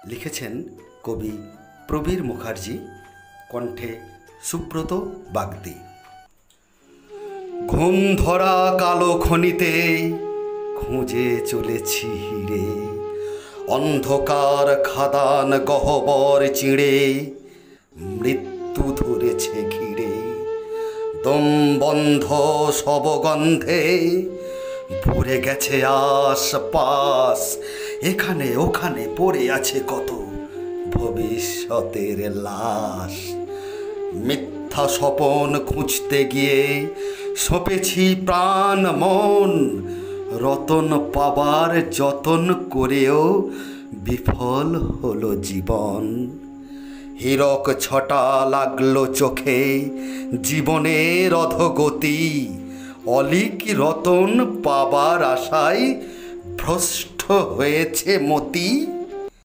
লিখেছেন কবি প্রবীর মুখার্জি, কণ্ঠে সুব্রত বাগদি। ঘুম ধরা কালো খনিতে খুঁজে চলেছি হিরে, অন্ধকার খাদান গহ্বর চিঁড়ে মৃত্যু ধরেছে ঘিরে। দম বন্ধ শবগন্ধে ভরে গেছে আশপাশ, এখানে ওখানে পড়ে আছে কত ভবিষ্যতের লাশ। মিথ্যা স্বপন খুঁজতে গিয়ে সঁপেছি প্রাণ মন, রতন পাবার যতন করেও বিফল হলো জীবন। হীরক ছটা লাগলো চোখে জীবনের অধোগতি, অলিক রতন পাবার আশায় ভ্রষ্ট হয়েছে মতি।